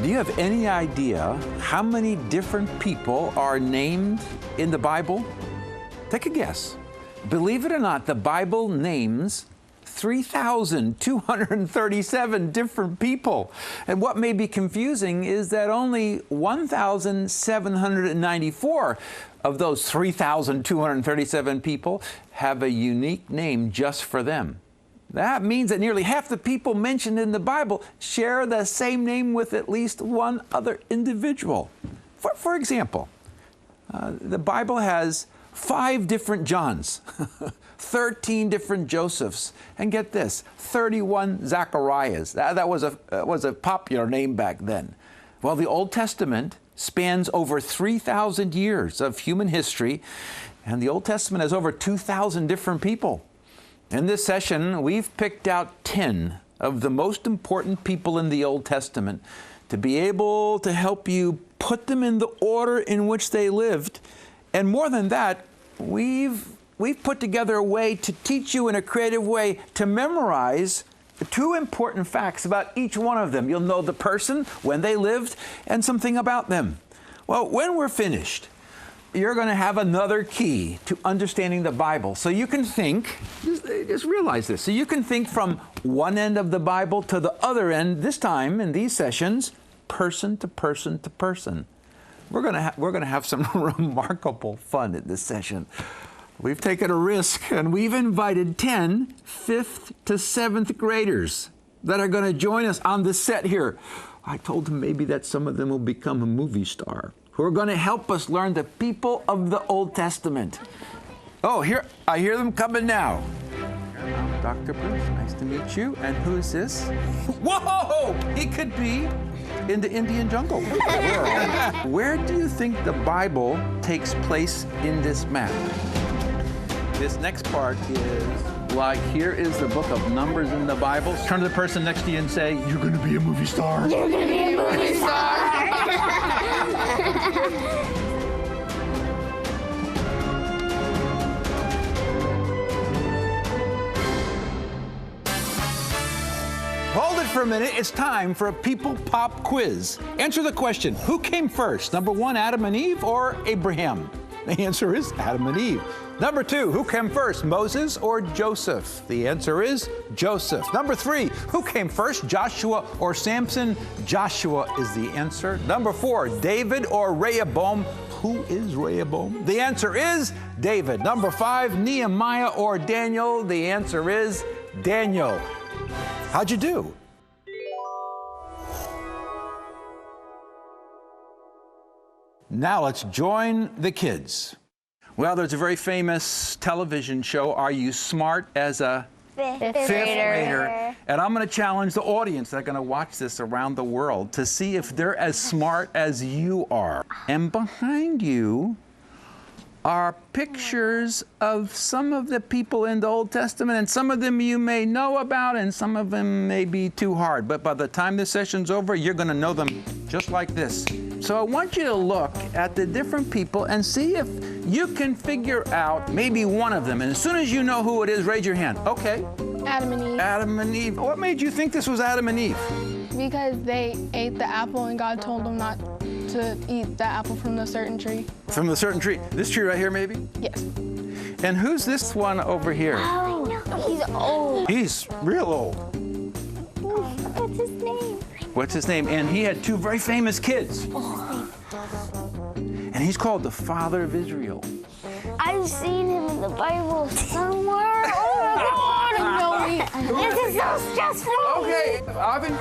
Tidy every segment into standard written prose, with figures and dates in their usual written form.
Do you have any idea how many different people are named in the Bible? Take a guess. Believe it or not, the Bible names 3,237 different people. And what may be confusing is that only 1,794 of those 3,237 people have a unique name just for them. That means that nearly half the people mentioned in the Bible share the same name with at least one other individual. For example, the Bible has 5 different Johns, 13 different Josephs, and get this, 31 Zacharias. That was a popular name back then. Well, the Old Testament spans over 3,000 years of human history, and the Old Testament has over 2,000 different people. In this session, we've picked out 10 of the most important people in the Old Testament to be able to help you put them in the order in which they lived. And more than that, we've put together a way to teach you in a creative way to memorize 2 important facts about each one of them. You'll know the person, when they lived, and something about them. Well, when we're finished, you're going to have another key to understanding the Bible. So you can think, just realize this, so you can think from one end of the Bible to the other end, this time in these sessions, person to person to person. We're going to have some remarkable fun in this session. We've taken a risk, and we've invited 10 5th to 7th graders that are going to join us on the set here. I told them maybe that some of them will become a movie star, who are going to help us learn the people of the Old Testament. Oh, I hear them coming now. I'm Dr. Bruce, nice to meet you. And who is this? Whoa! He could be in the Indian jungle. Where do you think the Bible takes place in this map? This next part is, like, here is the book of Numbers in the Bible. Turn to the person next to you and say, you're going to be a movie star. You're going to be a movie star. Hold it for a minute. It's time for a People Pop quiz. Answer the question, who came first? Number 1, Adam and Eve, or Abraham? The answer is Adam and Eve. Number 2, who came first, Moses or Joseph? The answer is Joseph. Number 3, who came first, Joshua or Samson? Joshua is the answer. Number 4, David or Rehoboam? Who is Rehoboam? The answer is David. Number 5, Nehemiah or Daniel? The answer is Daniel. How'd you do? Now let's join the kids. Well, there's a very famous television show, Are You Smart as a Fifth Grader? And I'm going to challenge the audience that are going to watch this around the world to see if they're as smart as you are. And behind you are pictures of some of the people in the Old Testament, and some of them you may know about, and some of them may be too hard. But by the time this session's over, you're going to know them just like this. So I want you to look at the different people and see if you can figure out maybe one of them. And as soon as you know who it is, raise your hand. Okay. Adam and Eve. Adam and Eve. What made you think this was Adam and Eve? Because they ate the apple and God told them not to eat the apple from the certain tree. From the certain tree? This tree right here, maybe? Yes. And who's this one over here? Oh, I know. He's old. He's real old. What's his name? What's his name? And he had 2 very famous kids. And he's called the father of Israel. I've seen him in the Bible somewhere. Oh my God! This is so stressful. Okay, Ivan.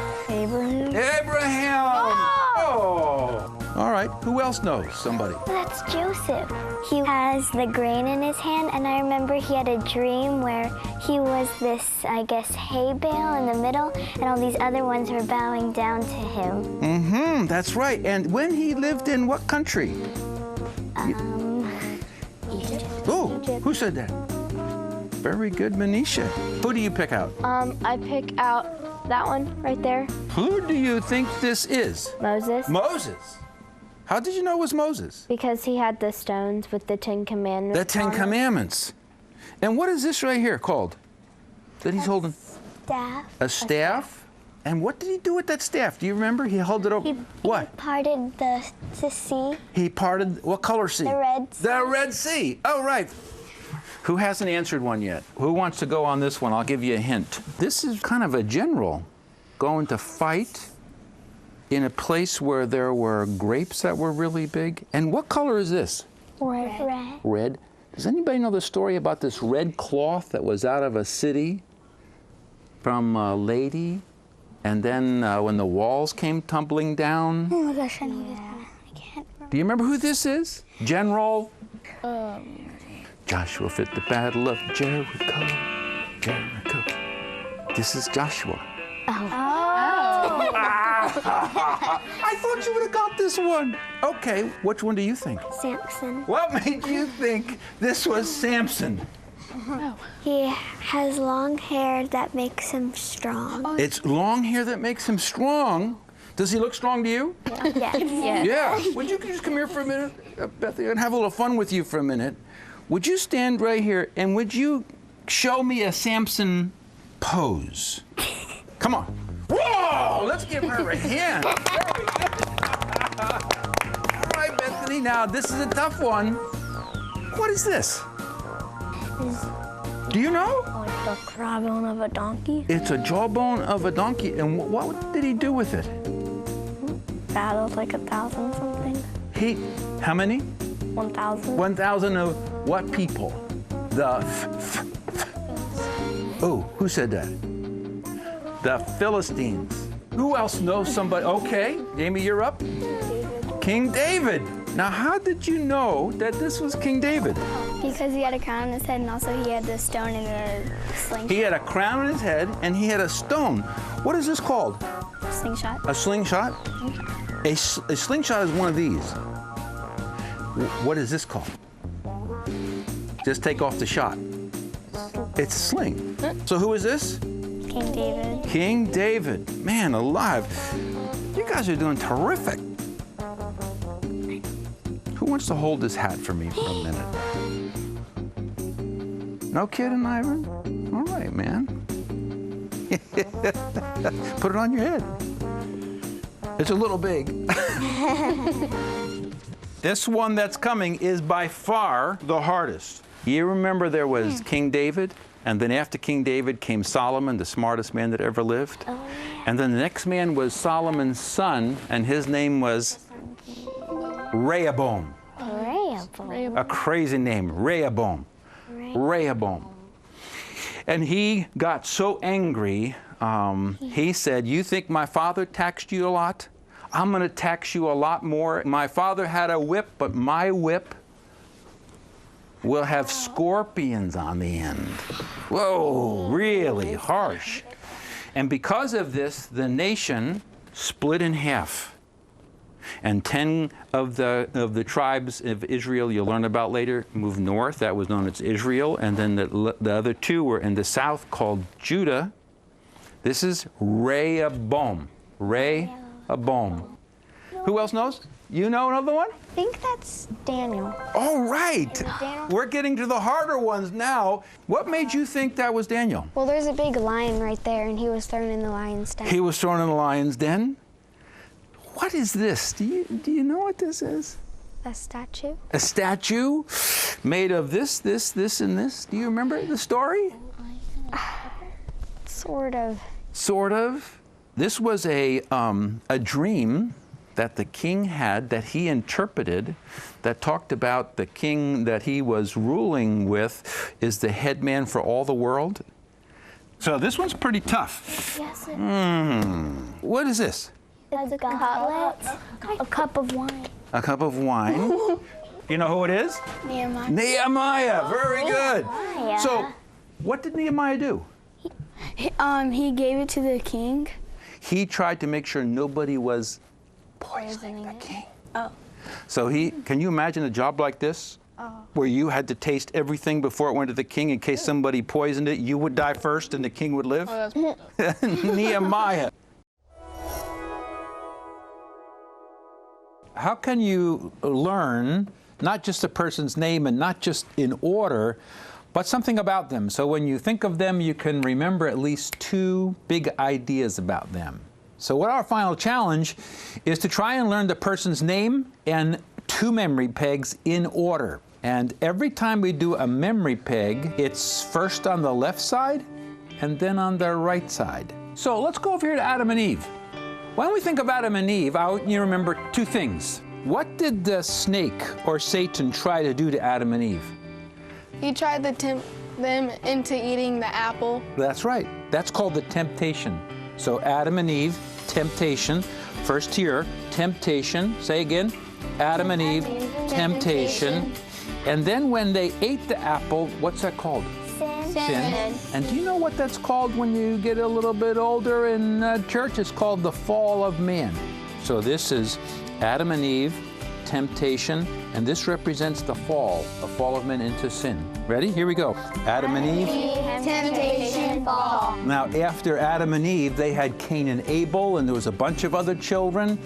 Abraham. Oh. All right. Who else knows somebody? That's Joseph. He has the grain in his hand, and I remember he had a dream where he was this, I guess, hay bale in the middle, and all these other ones were bowing down to him. Mm-hmm. That's right. And when he lived in what country? Egypt. Oh, who said that? Very good, Manisha. Who do you pick out? I pick out that one right there. Who do you think this is? Moses. Moses. How did you know it was Moses? Because he had the stones with the 10 Commandments. The 10 Commandments. And what is this right here called? That he's holding? Staff. A staff? And what did he do with that staff? Do you remember? He held it over. What? He parted the sea. He parted, what color sea? The Red Sea. The Red Sea. Oh, right. Who hasn't answered one yet? Who wants to go on this one? I'll give you a hint. This is kind of a general going to fight in a place where there were grapes that were really big. And what color is this? Red. Red. Does anybody know the story about this red cloth that was out of a city from a lady? And then when the walls came tumbling down? Oh my gosh, I know this one. I can't remember. Do you remember who this is? General? Joshua fit the battle of Jericho. Jericho. This is Joshua. I thought you would have got this one. Okay, which one do you think? Samson. What made you think this was Samson? He has long hair that makes him strong. It's long hair that makes him strong. Does he look strong to you? Yes. Yeah. Would you just come here for a minute, Bethany, and have a little fun with you for a minute? Would you stand right here and would you show me a Samson pose? Come on. Whoa! Let's give her a hand. All right, Bethany. Now this is a tough one. What is this? Do you know? Like the jawbone of a donkey. It's a jawbone of a donkey. And what did he do with it? Battled like 1,000 something. How many? 1,000. 1,000 of what people? Oh, who said that? The Philistines. Who else knows somebody? Okay, Amy, you're up. King David. Now, how did you know that this was King David? Because he had a crown on his head and also he had the stone and a slingshot. He had a crown on his head and he had a stone. What is this called? Slingshot. A slingshot? A slingshot is one of these. What is this called? Just take off the shot. It's a sling. So who is this? King David. King David. Man alive. You guys are doing terrific. Who wants to hold this hat for me for a minute? No kidding, Ivan? All right, man. Put it on your head. It's a little big. This one that's coming is by far the hardest. You remember there was King David, and then after King David came Solomon, the smartest man that ever lived. Oh, yeah. And then the next man was Solomon's son, and his name was Rehoboam. Rehoboam. A crazy name, Rehoboam. Rehoboam. And he got so angry, he said, "You think my father taxed you a lot? I'm going to tax you a lot more. My father had a whip, but my whip will have scorpions on the end." Whoa, really harsh. And because of this, the nation split in half. And 10 of the tribes of Israel, you'll learn about later, moved north. That was known as Israel. And then the other two were in the south called Judah. This is Rehoboam. Rehoboam. Who else knows? You know another one? I think that's Daniel. All right. Daniel. We're getting to the harder ones now. What made you think that was Daniel? Well, there's a big lion right there, and he was thrown in the lion's den. He was thrown in the lion's den? What is this? Do you know what this is? A statue? A statue made of this, and this. Do you remember the story? Sort of. Sort of. This was a dream that the king had that he interpreted that talked about the king that he was ruling with is the head man for all the world. So this one's pretty tough. Yes. What is this? It's a goblet. A cup of wine. A cup of wine. You know who it is? Nehemiah. Nehemiah. Very good. Nehemiah. So what did Nehemiah do? He gave it to the king. He tried to make sure nobody was poisoning the king. Oh. So can you imagine a job like this? Where you had to taste everything before it went to the king in case somebody poisoned it, you would die first and the king would live? Oh, that's Nehemiah. How can you learn not just a person's name and not just in order, but something about them. So when you think of them, you can remember at least two big ideas about them. So what our final challenge is to try and learn the person's name and two memory pegs in order. And every time we do a memory peg, it's first on the left side and then on the right side. So let's go over here to Adam and Eve. When we think of Adam and Eve, I want you to remember two things. What did the snake or Satan try to do to Adam and Eve? He tried to tempt them into eating the apple. That's right. That's called the temptation. So Adam and Eve, temptation. First here, temptation. Say again. Adam and Eve, temptation. And then when they ate the apple, what's that called? Sin. And do you know what that's called when you get a little bit older in church? It's called the fall of man. So this is Adam and Eve, temptation, and this represents the fall of man into sin. Ready? Here we go. Adam and Eve. Temptation, fall. Now, after Adam and Eve, they had Cain and Abel, and there was a bunch of other children.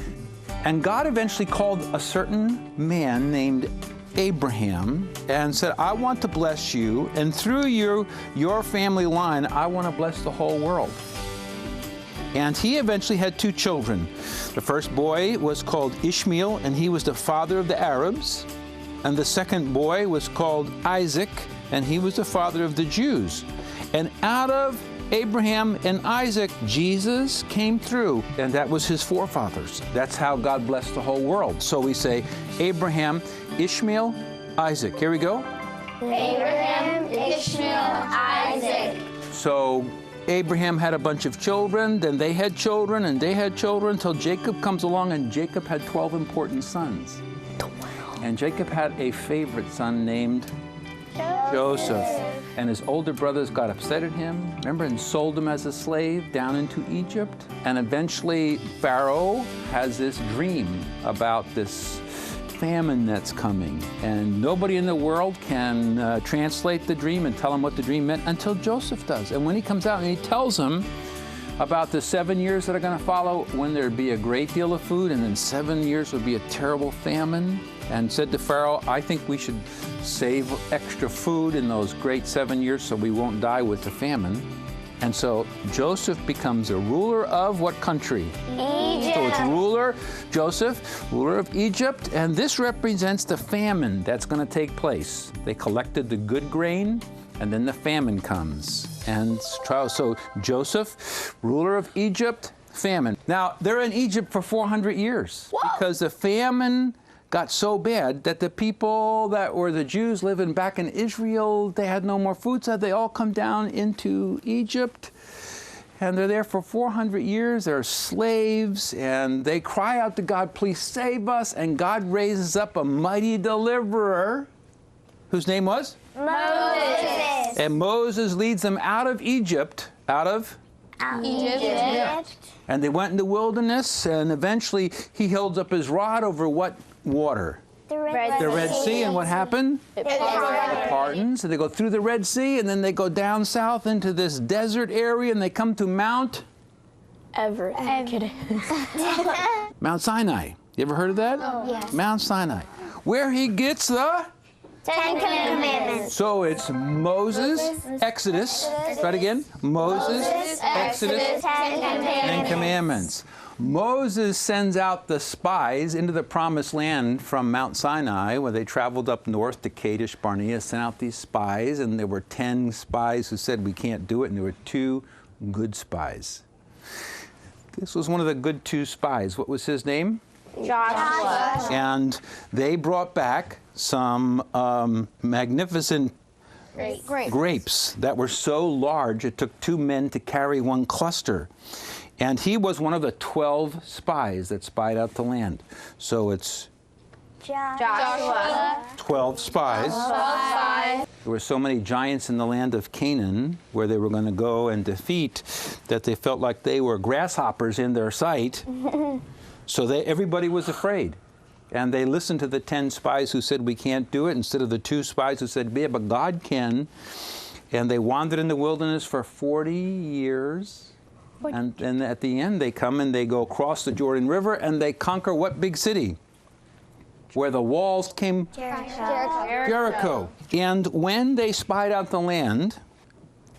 And God eventually called a certain man named Abraham and said, I want to bless you, and through your family line, I want to bless the whole world. And he eventually had two children. The first boy was called Ishmael, and he was the father of the Arabs. And the second boy was called Isaac, and he was the father of the Jews. And out of Abraham and Isaac, Jesus came through, and that was his forefathers. That's how God blessed the whole world. So we say Abraham, Ishmael, Isaac. Here we go. Abraham, Ishmael, Isaac. So Abraham had a bunch of children, then they had children, and they had children, until Jacob comes along, and Jacob had 12 important sons. 12. And Jacob had a favorite son named Joseph. And his older brothers got upset at him, remember, and sold him as a slave down into Egypt. And eventually Pharaoh has this dream about this famine that's coming. And nobody in the world can translate the dream and tell him what the dream meant until Joseph does. And when he comes out and he tells him about the 7 years that are going to follow, when there'd be a great deal of food, and then 7 years would be a terrible famine, and said to Pharaoh, I think we should save extra food in those great 7 years so we won't die with the famine. And so Joseph becomes a ruler of what country? Egypt. So it's ruler, Joseph, ruler of Egypt, and this represents the famine that's going to take place. They collected the good grain, and then the famine comes. And so Joseph, ruler of Egypt, famine. Now, they're in Egypt for 400 years. Whoa. Because the famine got so bad that the people that were the Jews living back in Israel, they had no more food, so they all come down into Egypt. And they're there for 400 years. They're slaves, and they cry out to God, please save us. And God raises up a mighty deliverer, whose name was? Moses. And Moses leads them out of Egypt, Egypt. Yeah. And they went in the wilderness, and eventually he holds up his rod over what water? The Red Sea. And what happened? It Pardons. So they go through the Red Sea, and then they go down south into this desert area, and they come to Mount Everett. Mount Sinai. You ever heard of that? Oh. Yes. Mount Sinai, where he gets the 10 Commandments. So it's Moses, Exodus. Try it again. Moses, Exodus, 10 Commandments. Moses sends out the spies into the promised land from Mount Sinai, where they traveled up north to Kadesh Barnea, sent out these spies, and there were 10 spies who said we can't do it, and there were 2 good spies. This was one of the good 2 spies. What was his name? Joshua. And they brought back some magnificent grapes that were so large it took 2 men to carry one cluster. And he was one of the 12 spies that spied out the land. So it's Joshua. 12 spies. There were so many giants in the land of Canaan where they were going to go and defeat that they felt like they were grasshoppers in their sight. So everybody was afraid. And they listened to the 10 spies who said, we can't do it, instead of the 2 spies who said, yeah, but God can. And they wandered in the wilderness for 40 years. And at the end, they come and they go across the Jordan River, and they conquer what big city? where the walls came? Jericho. And when they spied out the land,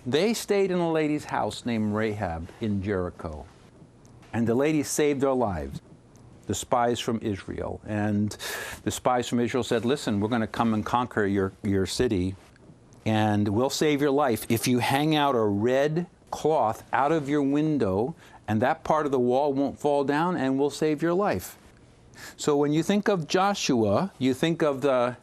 they stayed in a lady's house named Rahab in Jericho. And the lady saved their lives, the spies from Israel. And the spies from Israel said, listen, we're going to come and conquer your city, and we'll save your life if you hang out a red cloth out of your window, and that part of the wall won't fall down, and we'll save your life. So when you think of Joshua, you think of the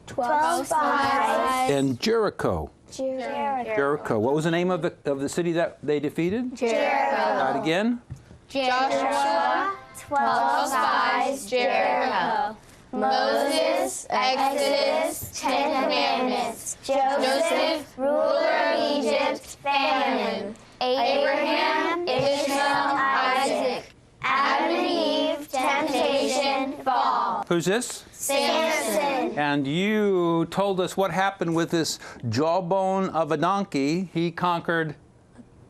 12 spies. and Jericho. Jericho. What was the name of the city that they defeated? Jericho. Try it again. Joshua, 12 spies, Jericho. Moses, Exodus, 10 Commandments. Joseph, ruler of Egypt, famine. Abraham, Ishmael, Isaac. Adam and Eve, temptation, fall. Who's this? Samson. And you told us what happened with this jawbone of a donkey. He conquered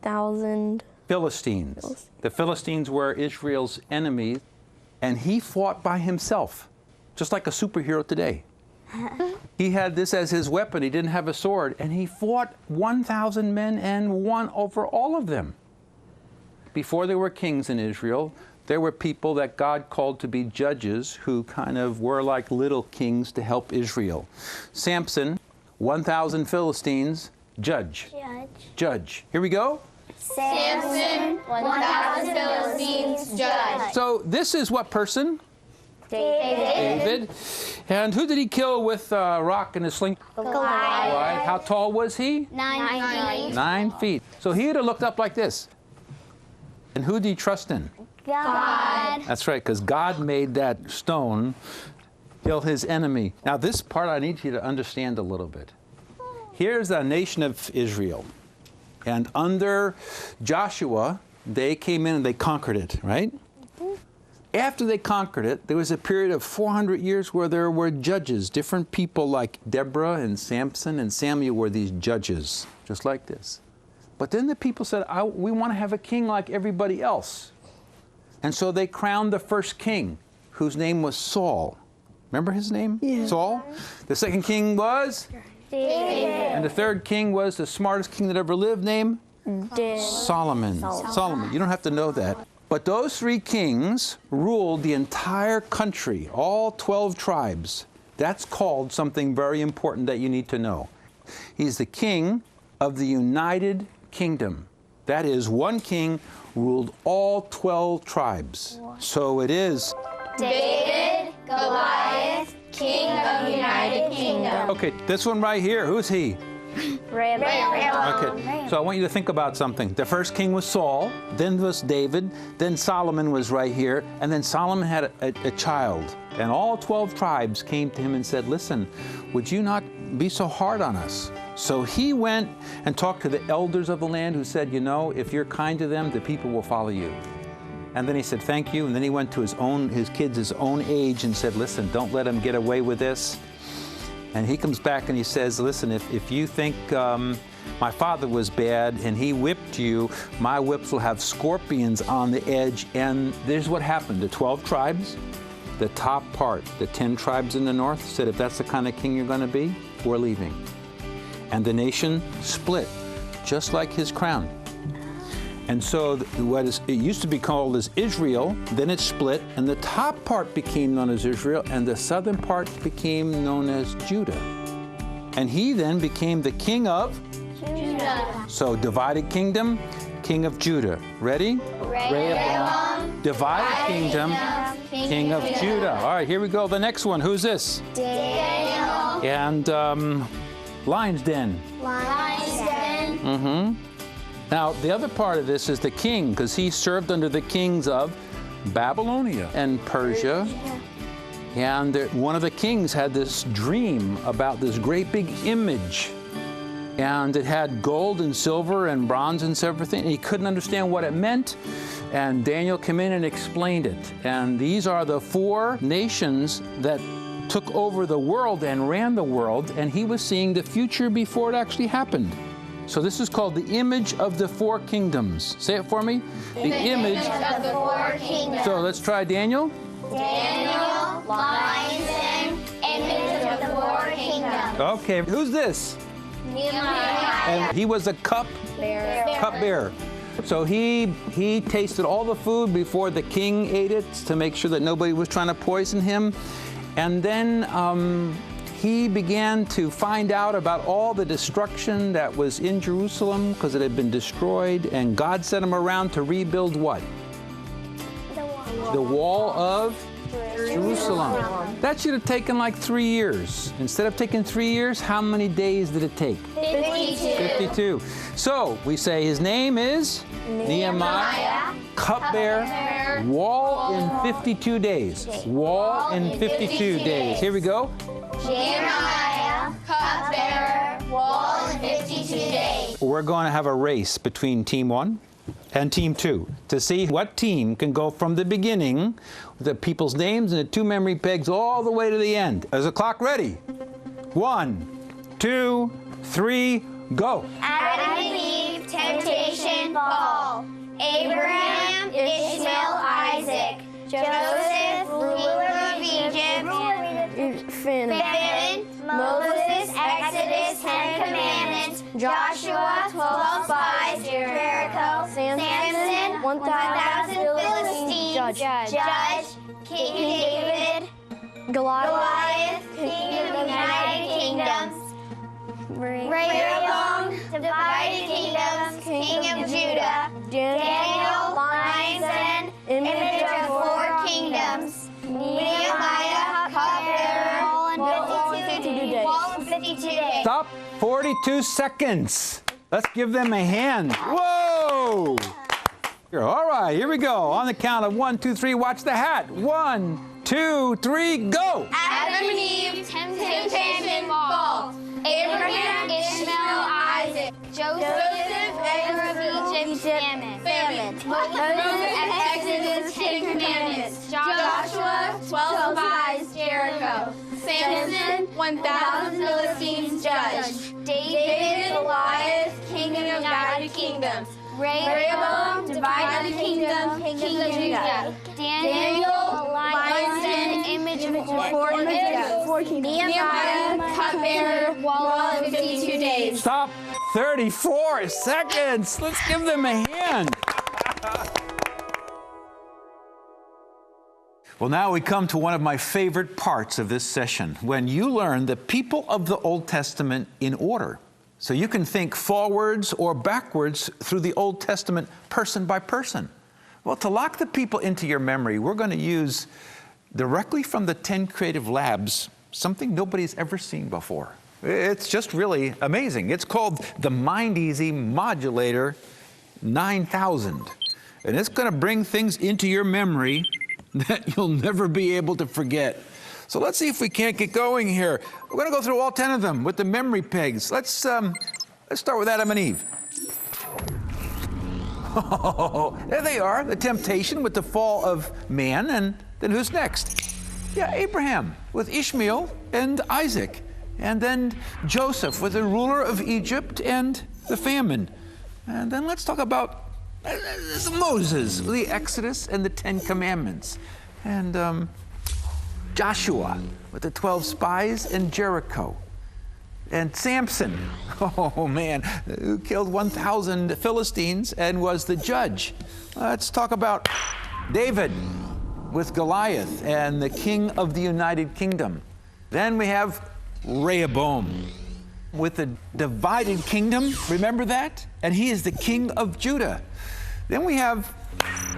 1,000. Philistines. The Philistines were Israel's enemies, and he fought by himself, just like a superhero today. He had this as his weapon. He didn't have a sword, and he fought 1,000 men and won over all of them. Before there were kings in Israel, there were people that God called to be judges who kind of were like little kings to help Israel. Samson, 1,000 Philistines, judge. Judge. Here we go. Samson, 1,000 Philistines, judge. So this is what person? David. And who did he kill with a rock and a sling? Goliath. How tall was he? 9 feet. 9 feet. So he would have looked up like this. And who did he trust in? God. That's right, because God made that stone kill his enemy. Now this part I need you to understand a little bit. Here's the nation of Israel. And under Joshua, they came in and they conquered it, right? After they conquered it, there was a period of 400 years where there were judges. Different people like Deborah and Samson and Samuel were these judges, just like this. But then the people said, we want to have a king like everybody else. And so they crowned the first king, whose name was Saul. Remember his name? Yeah. Saul? The second king was? David. And the third king was the smartest king that ever lived, named? Solomon. Solomon. You don't have to know that. But those 3 kings ruled the entire country, all 12 tribes. That's called something very important that you need to know. He's the king of the United Kingdom. That is, one king ruled all 12 tribes. So it is David, Goliath, king of the United Kingdom. Okay, this one right here, who's he? Rehoboam. Okay, so I want you to think about something. The first king was Saul, then was David, then Solomon was right here, and then Solomon had a child. And all 12 tribes came to him and said, listen, would you not be so hard on us? So he went and talked to the elders of the land who said, you know, if you're kind to them, the people will follow you. And then he said, thank you. And then he went to his kids his own age and said, listen, don't let them get away with this. And he comes back and he says, listen, if you think my father was bad and he whipped you, my whips will have scorpions on the edge. And there's what happened. The 12 tribes, the top part, the 10 tribes in the north said, if that's the kind of king you're going to be, we're leaving. And the nation split, just like his crown. And so it used to be called as Israel, then it split, and the top part became known as Israel, and the southern part became known as Judah. And he then became the king of Judah. So divided kingdom, king of Judah. Ready? Rehoboam. Divided kingdom, king of Judah. All right, here we go. The next one. Who's this? Daniel. And Lion's Den. Lion's Den. Mm-hmm. Now, the other part of this is the king, because he served under the kings of Babylonia and Persia. And one of the kings had this dream about this great big image. And it had gold and silver and bronze and everything. And he couldn't understand what it meant. And Daniel came in and explained it. And these are the 4 nations that took over the world and ran the world. And he was seeing the future before it actually happened. So this is called the image of the 4 kingdoms. Say it for me. The image of the 4 kingdoms. So let's try Daniel. Daniel, Lions Den, image of the four kingdoms. Okay, who's this? Nehemiah. And he was a cupbearer. So he tasted all the food before the king ate it to make sure that nobody was trying to poison him. And then he began to find out about all the destruction that was in Jerusalem because it had been destroyed, and God sent him around to rebuild what? The wall of Jerusalem. That should have taken like 3 years. Instead of taking 3 years, how many days did it take? 52. So we say his name is Nehemiah, cupbearer, wall in 52 days. Wall in 52 days. Here we go. Nehemiah, cupbearer, wall in 52 days. We're going to have a race between Team 1 and Team 2 to see what team can go from the beginning with the people's names and the 2 memory pegs all the way to the end. Is the clock ready? 1, 2, 3, go. Adam and Eve, temptation, fall. Abraham, Ishmael, Isaac. Joseph, ruler of Egypt. Famine, Moses, Exodus, 10 Commandments. Joshua, 12 spies, Jericho. Samson, 1,000 Philistines. Judge, King David. Goliath, King of the United Kingdoms. Rehoboam, divided kingdoms, King of Judah. Daniel, Lions Den, image of 4 kingdoms. Nehemiah, cupbearer, wall in 52 days. Stop. 42 seconds. Let's give them a hand. Whoa! All right, here we go. On the count of 1, 2, 3, watch the hat. 1, 2, 3, go! Adam and Eve, temptation, fall. Abraham, Ishmael, Isaac. Joseph, ruler of Egypt, famine. Moses, Exodus, 10 Commandments. Joshua, 12 spies, Jericho. Samson, 1,000 Philistines, judge. David, Goliath, King of the United Kingdoms. Rehoboam, divided kingdom, King of Judah. Daniel, Lions Den, image of 4 kingdoms. Nehemiah, cupbearer, wall in 52 days. Stop. 34 seconds. Let's give them a hand. Well, now we come to one of my favorite parts of this session, when you learn the people of the Old Testament in order. So you can think forwards or backwards through the Old Testament person by person. Well, to lock the people into your memory, we're going to use directly from the 10 Creative Labs something nobody's ever seen before. It's just really amazing. It's called the MindEasy Modulator 9000. And it's going to bring things into your memory that you'll never be able to forget. So let's see if we can't get going here. We're going to go through all 10 of them with the memory pegs. Let's start with Adam and Eve. Oh, there they are, the temptation with the fall of man. And then who's next? Yeah, Abraham with Ishmael and Isaac. And then Joseph with the ruler of Egypt and the famine. And then let's talk about Moses, the Exodus and the 10 Commandments. And Joshua with the 12 spies and Jericho. And Samson, oh man, who killed 1,000 Philistines and was the judge. Let's talk about David with Goliath and the king of the United Kingdom. Then we have Rehoboam with the divided kingdom, remember that? And he is the king of Judah. Then we have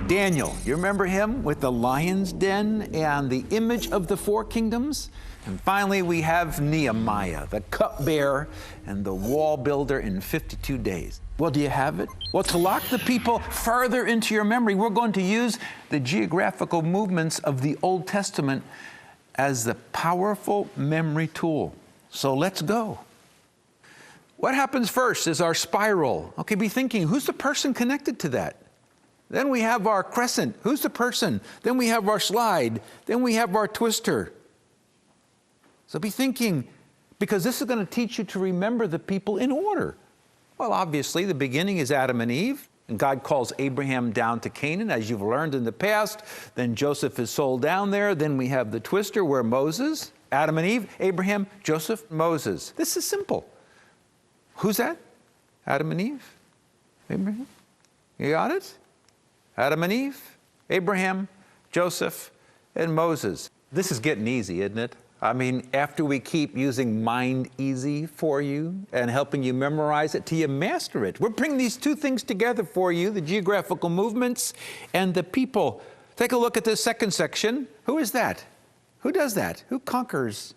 Daniel, you remember him with the lion's den and the image of the 4 kingdoms? And finally we have Nehemiah, the cupbearer and the wall builder in 52 days. Well, do you have it? Well, to lock the people further into your memory, we're going to use the geographical movements of the Old Testament as the powerful memory tool. So let's go. What happens first is our spiral. Okay, be thinking, who's the person connected to that? Then we have our crescent. Who's the person? Then we have our slide. Then we have our twister. So be thinking, because this is going to teach you to remember the people in order. Well, obviously, the beginning is Adam and Eve. And God calls Abraham down to Canaan, as you've learned in the past. Then Joseph is sold down there. Then we have the twister where Moses, Adam and Eve, Abraham, Joseph, Moses. This is simple. Who's that? Adam and Eve? Abraham? You got it? Adam and Eve, Abraham, Joseph, and Moses. This is getting easy, isn't it? I mean, after we keep using Mind Easy for you and helping you memorize it till you master it. We're bringing these two things together for you, the geographical movements and the people. Take a look at this second section. Who is that? Who does that? Who conquers?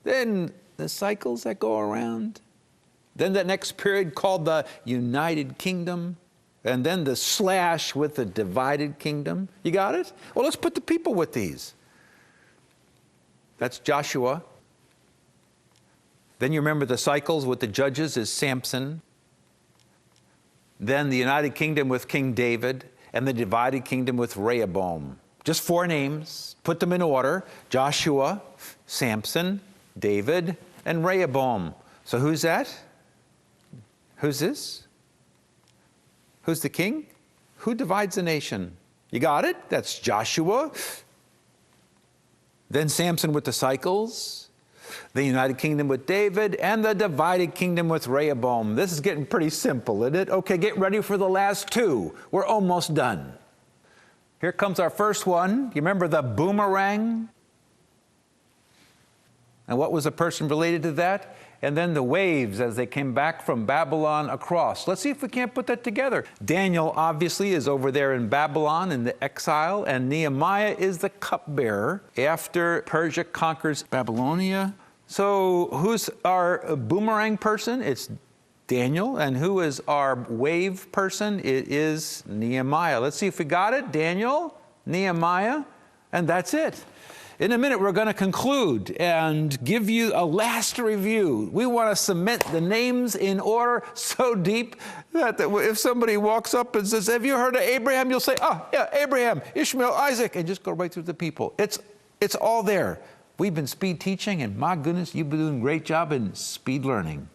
Then the cycles that go around. Then the next period called the United Kingdom. And then the slash with the divided kingdom. You got it? Well, let's put the people with these. That's Joshua. Then you remember the cycles with the judges is Samson. Then the United Kingdom with King David, and the divided kingdom with Rehoboam. Just 4 names. Put them in order. Joshua, Samson, David, and Rehoboam. So who's that? Who's this? Who's the king? Who divides the nation? You got it? That's Joshua. Then Samson with the cycles, the United Kingdom with David, and the divided kingdom with Rehoboam. This is getting pretty simple, isn't it? Okay, get ready for the last 2. We're almost done. Here comes our first one. You remember the boomerang? And what was the person related to that? And then the waves as they came back from Babylon across. Let's see if we can't put that together. Daniel obviously is over there in Babylon in the exile, and Nehemiah is the cupbearer after Persia conquers Babylonia. So who's our boomerang person? It's Daniel. And who is our wave person? It is Nehemiah. Let's see if we got it. Daniel, Nehemiah, and that's it. In a minute, we're going to conclude and give you a last review. We want to cement the names in order so deep that if somebody walks up and says, have you heard of Abraham? You'll say, oh, yeah, Abraham, Ishmael, Isaac, and just go right through the people. It's all there. We've been speed teaching, and my goodness, you've been doing a great job in speed learning.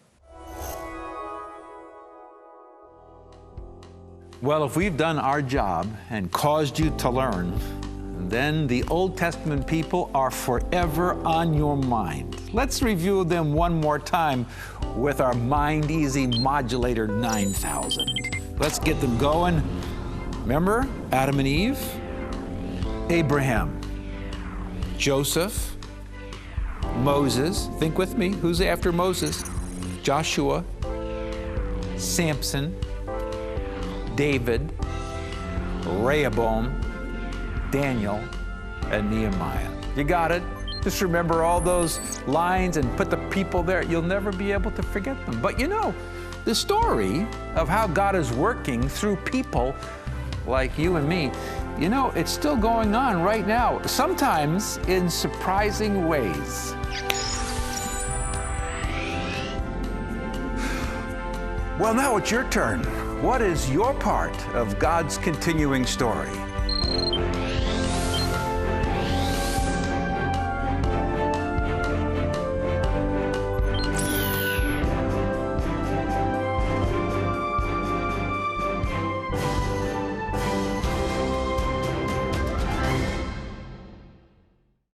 Well, if we've done our job and caused you to learn, then the Old Testament people are forever on your mind. Let's review them one more time with our Mind Easy Modulator 9000. Let's get them going. Remember Adam and Eve, Abraham, Joseph, Moses. Think with me, who's after Moses? Joshua, Samson, David, Rehoboam, Daniel, and Nehemiah. You got it? Just remember all those lines and put the people there. You'll never be able to forget them. But you know, the story of how God is working through people like you and me, you know, it's still going on right now, sometimes in surprising ways. Well, now it's your turn. What is your part of God's continuing story?